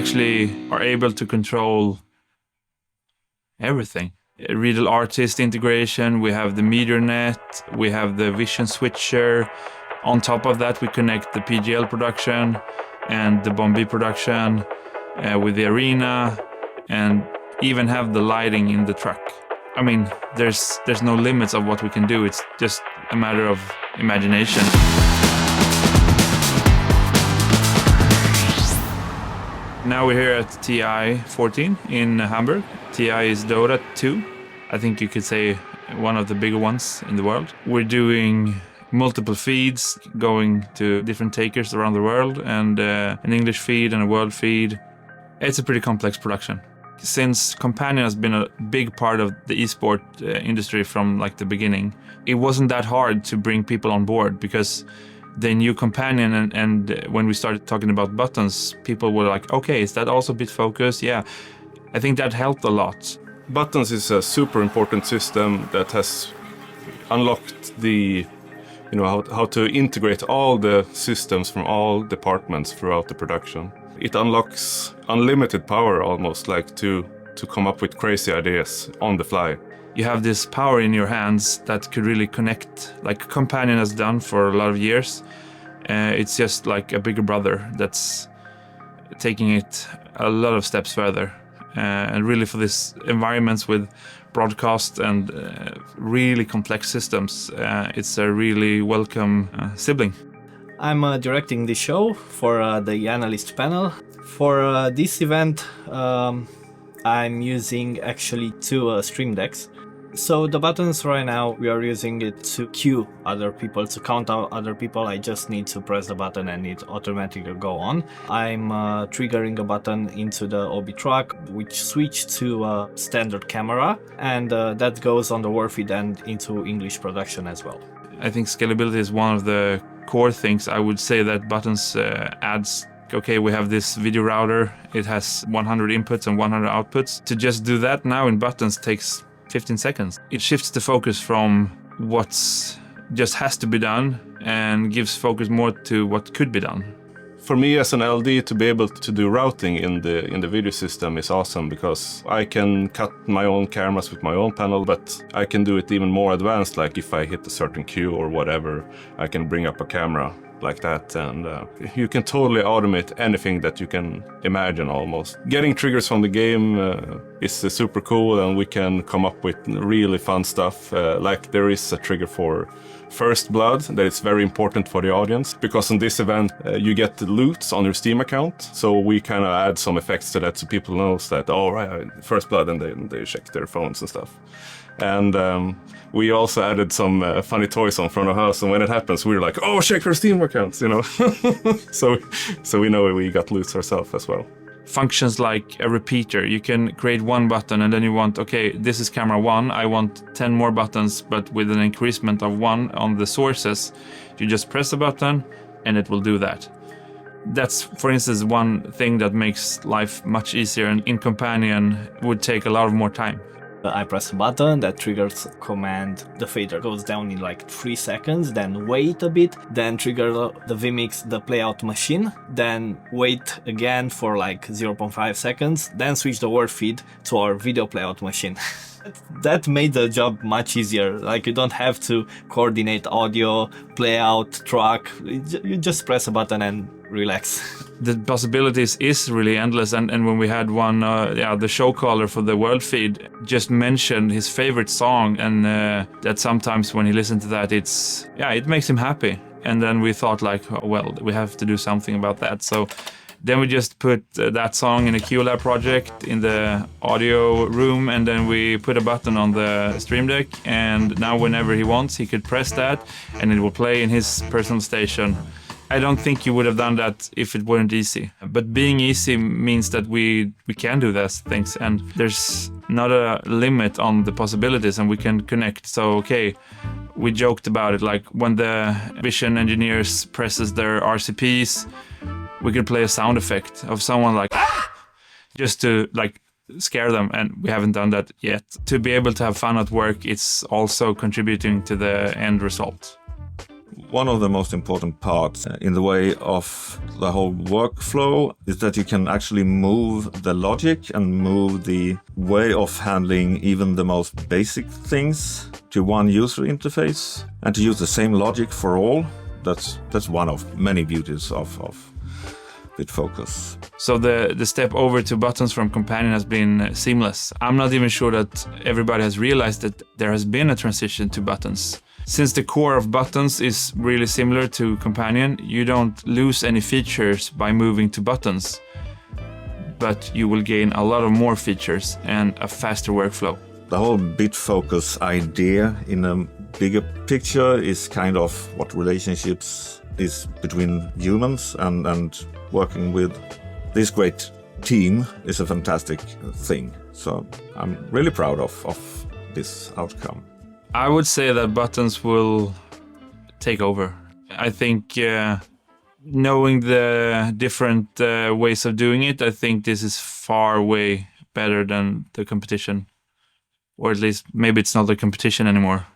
actually are able to control everything. Riedel Artist integration, we have the Mediornet, we have the vision switcher. On top of that, we connect the PGL production and the Bombee production with the arena, and even have the lighting in the truck. I mean, there's no limits of what we can do. It's just a matter of imagination. Now we're here at TI14 in Hamburg. TI is Dota 2. I think you could say one of the bigger ones in the world. We're doing multiple feeds, going to different takers around the world, and an English feed and a world feed. It's a pretty complex production. Since Companion has been a big part of the esport industry from like the beginning, it wasn't that hard to bring people on board because they knew Companion, and when we started talking about buttons, people were like, okay, is that also Bitfocus? Yeah, I think that helped a lot. Buttons is a super important system that has unlocked the, how to integrate all the systems from all departments throughout the production. It unlocks unlimited power almost, like to come up with crazy ideas on the fly. You have this power in your hands that could really connect, like Companion has done for a lot of years. It's just like a bigger brother that's taking it a lot of steps further. And really for these environments with broadcast and really complex systems, it's a really welcome sibling. I'm directing the show for the analyst panel. For this event, I'm using actually two stream decks. So the buttons right now, we are using it to queue other people, to count out other people. I just need to press the button and it automatically go on. I'm triggering a button into the OB track, which switch to standard camera, and that goes on the word feed and into English production as well. I think scalability is one of the core things. I would say that buttons adds, okay, we have this video router, it has 100 inputs and 100 outputs. To just do that now in buttons takes 15 seconds. It shifts the focus from what's just has to be done and gives focus more to what could be done. For me as an LD, to be able to do routing in the video system is awesome, because I can cut my own cameras with my own panel, but I can do it even more advanced, like if I hit a certain cue or whatever, I can bring up a camera like that, and you can totally automate anything that you can imagine almost. Getting triggers from the game is super cool, and we can come up with really fun stuff. Like there is a trigger for First Blood that is very important for the audience, because in this event you get the loots on your Steam account, so we kind of add some effects to that so people know that, oh right, First Blood, and they check their phones and stuff. And we also added some funny toys on front of house, and when it happens, we're like, oh, check our Steam accounts, so we know we got loots ourselves as well. Functions like a repeater. You can create one button and then you want, okay, this is camera 1, I want 10 more buttons, but with an increasement of 1 on the sources. You just press a button and it will do that. That's, for instance, one thing that makes life much easier, and in Companion would take a lot more time. I press a button that triggers command, the fader goes down in like 3 seconds, then wait a bit, then trigger the vMix, the playout machine, then wait again for like 0.5 seconds, then switch the word feed to our video playout machine. That made the job much easier. Like you don't have to coordinate audio, playout, track, you just press a button and relax. The possibilities is really endless, and when we had one, the show caller for the world feed just mentioned his favorite song, and that sometimes when he listens to that, it makes him happy. And then we thought like, oh, well, we have to do something about that. So then we just put that song in a QLab project in the audio room, and then we put a button on the stream deck, and now whenever he wants, he could press that and it will play in his personal station. I don't think you would have done that if it weren't easy. But being easy means that we can do those things, and there's not a limit on the possibilities, and we can connect. So, okay, we joked about it, like when the vision engineers presses their RCPs, we could play a sound effect of someone like, just to like scare them, and we haven't done that yet. To be able to have fun at work, it's also contributing to the end result. One of the most important parts in the way of the whole workflow is that you can actually move the logic and move the way of handling even the most basic things to one user interface, and to use the same logic for all. That's one of many beauties of Bitfocus. So the step over to buttons from Companion has been seamless. I'm not even sure that everybody has realized that there has been a transition to buttons. Since the core of buttons is really similar to Companion, you don't lose any features by moving to buttons, but you will gain a lot of more features and a faster workflow. The whole Bitfocus idea in a bigger picture is kind of what relationships is between humans, and working with this great team is a fantastic thing. So I'm really proud of this outcome. I would say that buttons will take over. I think knowing the different ways of doing it, I think this is far way better than the competition. Or at least maybe it's not a competition anymore.